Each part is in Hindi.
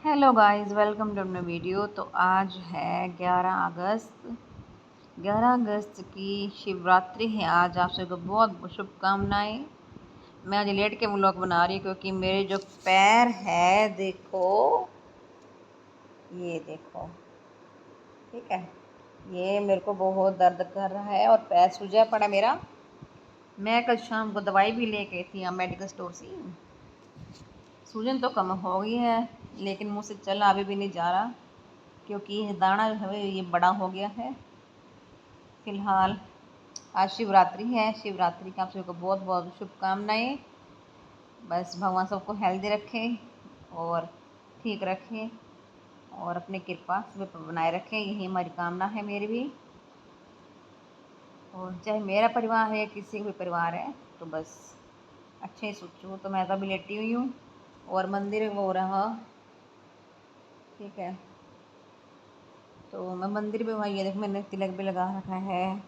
Hello guys, welcome to new video. तो आज है 11 अगस्त। 11 अगस्त की शिवरात्रि है आज। आप सबको बहुत शुभकामनाएं। मैं आज लेट के व्लॉग बना रही हूँ क्योंकि मेरे जो पैर है, देखो, ये देखो, ठीक है, ये मेरे को बहुत दर्द कर रहा है और पैर सूजा पड़ा मेरा। मैं कल शाम को दवाई भी लेके थी यहाँ मेडिकल स्टोर से। सूजन तो कम हो गई है लेकिन मुझसे चला अभी भी नहीं जा रहा क्योंकि ये दाना जो है ये बड़ा हो गया है। फ़िलहाल आज शिवरात्रि है। शिवरात्रि की आप सबको बहुत बहुत शुभकामनाएं। बस भगवान सबको हेल्दी रखे और ठीक रखे और अपनी कृपा सब पर बनाए रखें, यही हमारी कामना है मेरी भी। और चाहे मेरा परिवार है या किसी का भी परिवार है तो बस अच्छे ही सोचो। तो मैं तो अभी लेटी हुई हूँ और मंदिर वो रहा, ठीक है। तो मैं मंदिर भी वही है, देखो मैंने तिलक भी लगा रखा है।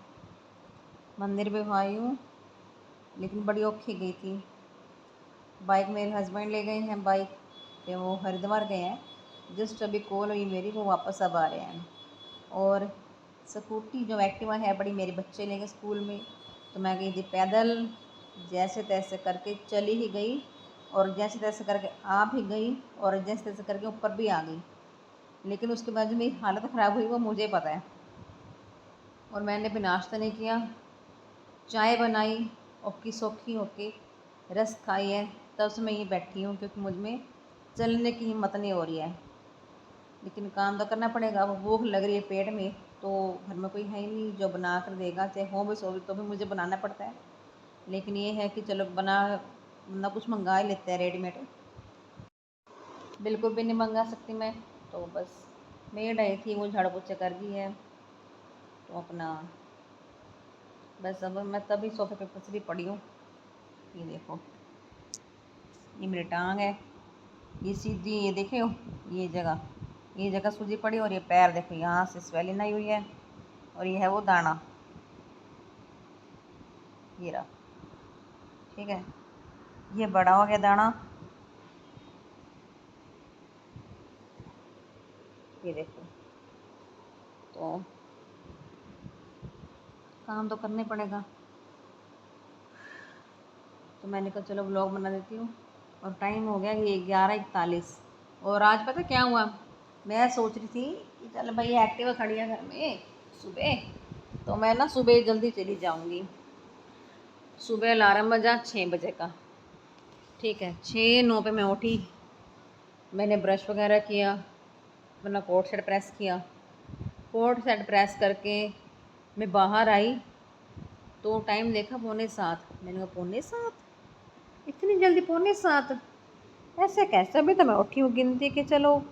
मंदिर भी आई हूँ लेकिन बड़ी औखी गई थी। बाइक मेरे हस्बैंड ले गए हैं, बाइक पे वो हरिद्वार गए हैं। जस्ट अभी कॉल हुई मेरी, वो वापस अब आ रहे हैं। और स्कूटी जो एक्टिवा है बड़ी, मेरे बच्चे ले गए स्कूल में, तो मैं गई थी पैदल। जैसे तैसे करके चली ही गई और जैसे तैसे करके आ भी गई और जैसे तैसे करके ऊपर भी आ गई। लेकिन उसके बाद जो मेरी हालत ख़राब हुई वो मुझे पता है। और मैंने भी नाश्ता नहीं किया, चाय बनाई, औखी सौखी होके रस खाई है, तब से मैं ये बैठी हूँ क्योंकि मुझ में चलने की हिम्मत नहीं हो रही है। लेकिन काम तो करना पड़ेगा, अब भूख लग रही है पेट में, तो घर में कोई है ही नहीं जो बना कर देगा। चाहे हो भी सो भी तो भी मुझे बनाना पड़ता है। लेकिन ये है कि चलो बना कुछ मंगा ही लेते हैं रेडीमेड। बिल्कुल भी नहीं मंगा सकती मैं, तो बस मेड आई थी, वो झाड़ू पोछा कर दी है। तो अपना बस अब मैं तभी सोफे पे पसरी पड़ी हूँ। ये देखो, ये मेरी टांग है, ये सीधी, ये देखे हो, ये जगह सूजी पड़ी और ये पैर देखो, यहाँ से स्वेलिंग आई हुई है और ये है वो दाना, ये रहा, ठीक है। ये बड़ा हो गया दाना, ये देखो। तो काम तो करने पड़ेगा, तो मैंने कहा चलो व्लॉग बना देती हूँ। और टाइम हो गया ये 11:41। और आज पता क्या हुआ, मैं सोच रही थी कि चल भाई एक्टिवा खड़ी है घर में सुबह, तो मैं ना सुबह जल्दी चली जाऊँगी। सुबह अलार्म बजा 6 बजे का, ठीक है। 6:09 पे मैं उठी, मैंने ब्रश वगैरह किया, अपना कोट सेट प्रेस किया। कोट सेट प्रेस करके मैं बाहर आई तो टाइम देखा 6:45। मैंने कहा 6:45, इतनी जल्दी 6:45, ऐसे कैसे? अभी तो मैं उठी हूँ गिनती के, चलो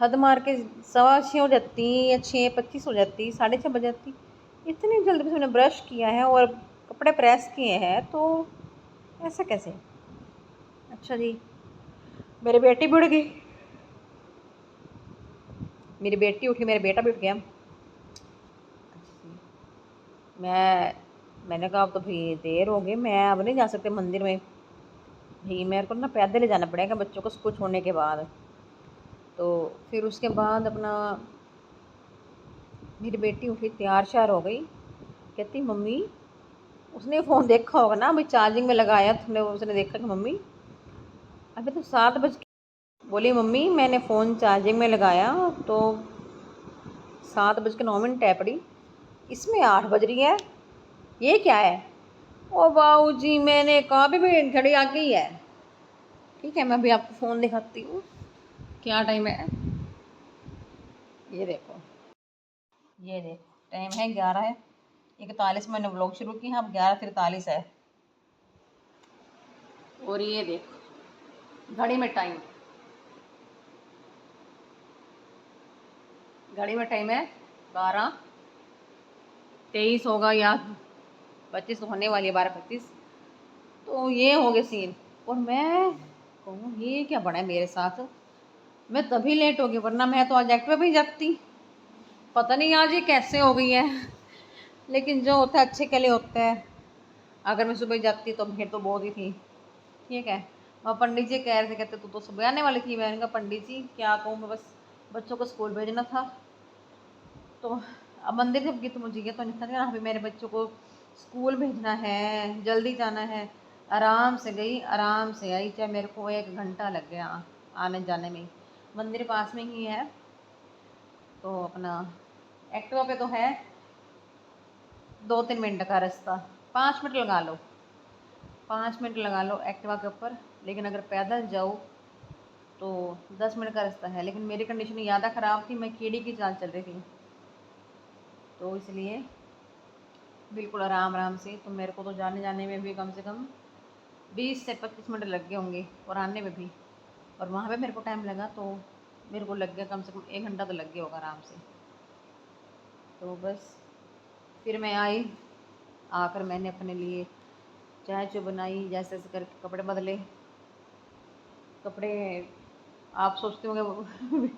हद मार के 6:15 हो जाती या 6:25 हो जाती, 6:30 बज जाती। इतनी जल्दी बस मैंने ब्रश किया है और कपड़े प्रेस किए हैं, तो ऐसा कैसे? अच्छा जी, मेरी बेटी भी उठ गई, मेरी बेटी उठी, मेरा बेटा भी उठ गया। मैंने कहा अब तो भाई देर हो गई, मैं अब नहीं जा सकते मंदिर में, भाई मेरे को ना पैदल ही जाना पड़ेगा बच्चों को स्कूल छोड़ने के बाद। तो फिर उसके बाद अपना मेरी बेटी उठी, तैयार श्यार हो गई, कहती मम्मी, उसने फ़ोन देखा होगा ना, अभी चार्जिंग में लगाया तुमने, उसने देखा कि मम्मी अभी तो 7 बज, बोली मम्मी मैंने फ़ोन चार्जिंग में लगाया तो 7:09 है पड़ी, इसमें 8 बज रही है, ये क्या है? ओ बाऊ जी, मैंने कहा भी घड़ी आ गई है, ठीक है। मैं अभी आपको फ़ोन दिखाती हूँ क्या टाइम है, ये देखो, ये देखो टाइम है 11:41। मैंने व्लॉग शुरू किया, अब 11:43 है। और ये देखो घड़ी में टाइम, घड़ी में टाइम है 12:23 होगा या 25 होने वाली है, 12:25। तो ये हो गए सीन। और मैं कहूँ ये क्या बना है मेरे साथ, मैं तभी लेट हो गई, वरना मैं तो आज एक्टिवा भी जाती। पता नहीं आज ये कैसे हो गई है, लेकिन जो होता है अच्छे के लिए होता है। अगर मैं सुबह जाती तो फिर तो बहुत ही थी, ठीक है। और पंडित जी कह रहे थे, कहते तू तो सुबह आने वाली थी। मैंने कहा पंडित जी क्या कहूँ, मैं बस बच्चों को स्कूल भेजना था। तो अब मंदिर जब गई तो मुझे ये तो नहीं था कि अभी मेरे बच्चों को स्कूल भेजना है, जल्दी जाना है। आराम से गई, आराम से आई, चाहे मेरे को 1 घंटा लग गया आने जाने में। मंदिर पास में ही है, तो अपना एक्टिवा पे तो है 2-3 मिनट का रास्ता, 5 मिनट लगा लो, 5 मिनट लगा लो एक्टिवा के ऊपर। लेकिन अगर पैदल जाओ तो 10 मिनट का रास्ता है। लेकिन मेरी कंडीशन ज़्यादा ख़राब थी, मैं कीड़ी की चाल चल रही थी, तो इसलिए बिल्कुल आराम आराम से। तो मेरे को तो जाने जाने में भी कम से कम 20 से 25 मिनट लग गए होंगे, और आने में भी। और वहाँ पे मेरे को टाइम लगा तो मेरे को लग गया कम से कम 1 घंटा तो लग गया होगा आराम से। तो बस फिर मैं आई, आकर मैंने अपने लिए चाय चो बनाई, जैसे जैसे करके कपड़े बदले। कपड़े आप सोचते होंगे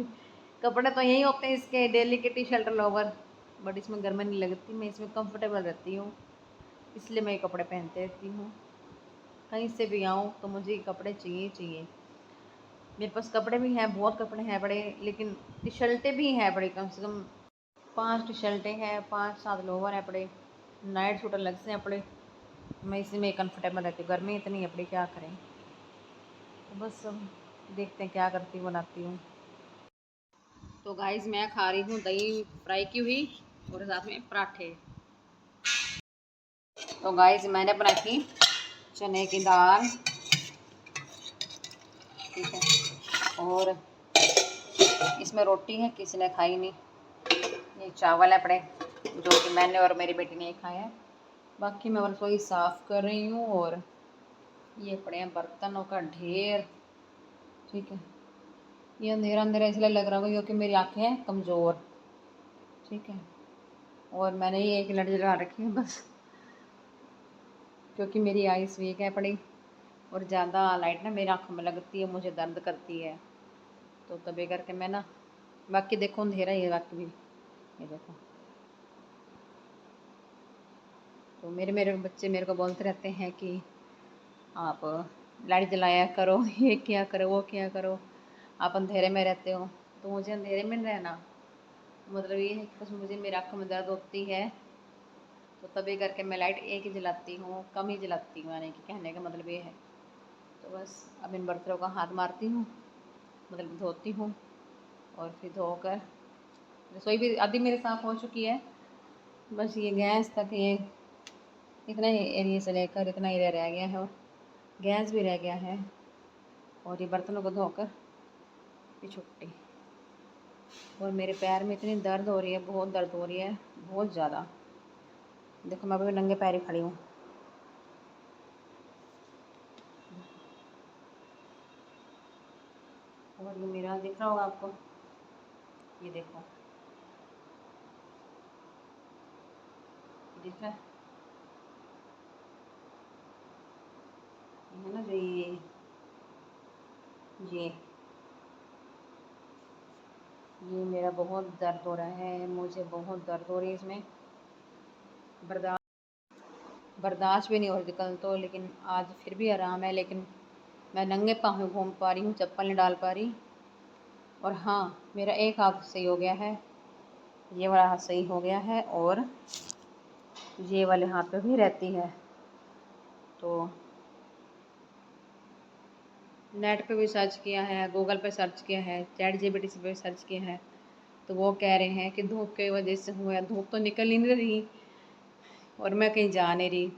कपड़े तो यही होते हैं इसके, डेली के टी शर्ट लोवर, बट इसमें गर्मी नहीं लगती, मैं इसमें कंफर्टेबल रहती हूँ, इसलिए मैं ये कपड़े पहनते रहती हूँ। कहीं से भी आऊँ तो मुझे ये कपड़े चाहिए चाहिए। मेरे पास कपड़े भी हैं, बहुत कपड़े हैं बड़े, लेकिन टी शर्टें भी हैं बड़ी, कम से कम 5 टी शर्टें हैं, 5-7 लोवर हैं बड़े, नाइट सूट अलग से हैं बड़े। मैं इसी में कंफर्टेबल रहती हूँ, गर्मी इतनी है बड़ी, क्या करें। तो बस अब देखते हैं क्या करती हूँ, बनाती हूँ। तो गाइस मैं खा रही हूँ दही फ्राई की हुई, और साथ में पराठे। तो गाइस मैंने बनाई थी चने की दाल, ठीक है, और इसमें रोटी है, किसी ने खाई नहीं। ये चावल है पड़े, जो कि मैंने और मेरी बेटी ने खाए हैं। बाकी मैं रसोई साफ़ कर रही हूँ, और ये पड़े हैं बर्तनों का ढेर, ठीक है। ये अंधेरा अंधेरा इसलिए लग रहा होगा क्योंकि मेरी आँखें हैं कमज़ोर, ठीक है। और मैंने ये एक लाइट जला रखी है बस, क्योंकि मेरी आइस वीक है पड़ी, और ज़्यादा लाइट ना मेरी आँखों में लगती है, मुझे दर्द करती है। तो तभी करके मैं ना, बाकी देखो अंधेरा ही है बाकी भी, ये देखो। तो मेरे मेरे बच्चे मेरे को बोलते रहते हैं कि आप लाइट जलाया करो, ये क्या करो, वो क्या करो, आप अंधेरे में रहते हो। तो मुझे अंधेरे में रहना मतलब ये है कि बस मुझे मेरी आँखों में दर्द होती है, तो तभी करके मैं लाइट एक ही जलाती हूँ, कम ही जलाती हूँ, यानी कि कहने का मतलब ये है। तो बस अब इन बर्तनों का हाथ मारती हूँ, मतलब धोती हूँ, और फिर धोकर रसोई भी आधी मेरी साफ़ हो चुकी है। बस ये गैस तक, ये इतना ही एरिया से लेकर इतना एरिया रह गया है, और गैस भी रह गया है, और ये बर्तनों को धोकर फिर छुट्टी। और मेरे पैर में इतनी दर्द हो रही है, बहुत दर्द हो रही है, बहुत ज़्यादा। देखो मैं अभी नंगे पैर ही खड़ी हूँ। और ये मेरा दिख रहा होगा आपको, ये देखो, दिख रहा है, है ना, जो ये ये मेरा बहुत दर्द हो रहा है, मुझे बहुत दर्द हो रही है इसमें, बर्दाश्त भी नहीं हो रही कल तो। लेकिन आज फिर भी आराम है, लेकिन मैं नंगे पाँव घूम पा रही हूँ, चप्पल नहीं डाल पा रही। और हाँ, मेरा एक हाथ सही हो गया है, ये वाला हाथ सही हो गया है, और ये वाले हाथ पे भी रहती है। तो नेट पे भी सर्च किया है, गूगल पे सर्च किया है, चैट जीपीटी से भी सर्च किया है, तो वो कह रहे हैं कि धूप की वजह से हुआ है। धूप तो निकल ही नहीं रही, और मैं कहीं जा नहीं रही,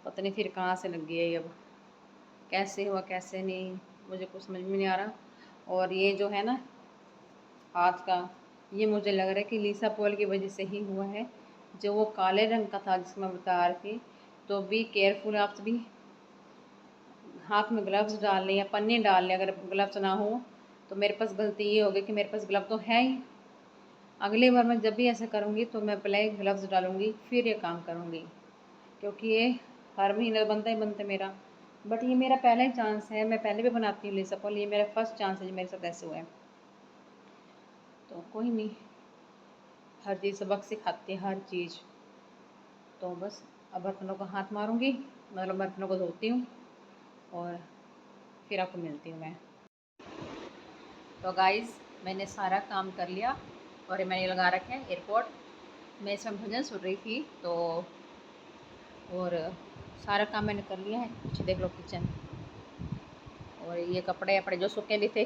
पता नहीं फिर कहाँ से लग गई है अब, कैसे हुआ कैसे नहीं, मुझे कुछ समझ में नहीं आ रहा। और ये जो है ना हाथ का, ये मुझे लग रहा है कि लीसा पोल की वजह से ही हुआ है, जो वो काले रंग का था जिसमें मैं बता रही थी। तो बी केयरफुल, आप भी हाथ में ग्लव्स डाल लें या पन्नी डाल लें। अगर ग्लव्स ना हो तो मेरे पास गलती ये होगी कि मेरे पास ग्लव तो है ही, अगली बार मैं जब भी ऐसा करूँगी तो मैं पहले ग्लव्स डालूँगी फिर ये काम करूँगी, क्योंकि ये हर महीने बनता ही बनता है मेरा। बट ये मेरा पहला ही चांस है, मैं पहले भी बनाती हूँ लीसा पोल, ये मेरा फर्स्ट चांस है जो मेरे साथ ऐसे हुआ है। तो कोई नहीं, हर चीज़ सबक सिखाती है, हर चीज़। तो बस अब बर्तनों को हाथ मारूंगी, मतलब बर्तनों को धोती हूँ, और फिर आपको मिलती हूँ मैं। तो गाइज़ मैंने सारा काम कर लिया और मैंने लगा रखे हैं एयरपोर्ट। मैं इसमें भजन सुन रही थी तो, और सारा काम मैंने कर लिया है। पीछे देख लो किचन, और ये कपड़े अपने जो सूखे भी थे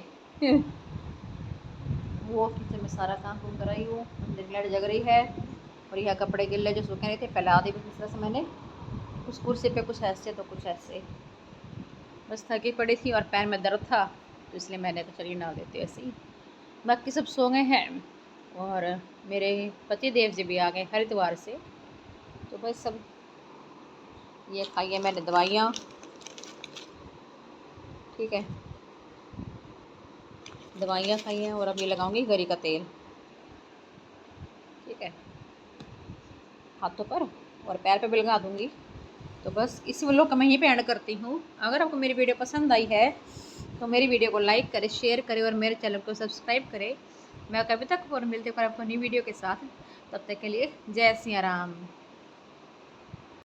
वो किचन में सारा काम तुम कर रही हूँ। अंदर लाइट जग रही है और यह कपड़े गिल्ले जो सूखे नहीं थे फैला दी इस तरह से मैंने उस कुर्सी पे, कुछ ऐसे तो कुछ ऐसे। बस थकी पड़ी थी और पैर में दर्द था तो इसलिए मैंने तो चलिए डाल देते ऐसे ही। बाकी सब सो गए हैं और मेरे पति देव जी भी आ गए हरिद्वार से। तो बस सब ये खाई है मैंने दवाइयाँ, ठीक है, दवाइयाँ खाई हैं और अब ये लगाऊंगी गरी का तेल, ठीक है, हाथों पर और पैर पे भी लगा दूंगी। तो बस इसी व्लॉग का मैं यहीं पे एंड करती हूँ। अगर आपको मेरी वीडियो पसंद आई है तो मेरी वीडियो को लाइक करें, शेयर करें और मेरे चैनल को सब्सक्राइब करें। मैं कभी तक और मिलते हैं आपको नई वीडियो के साथ। तब तक के लिए जय सिया राम।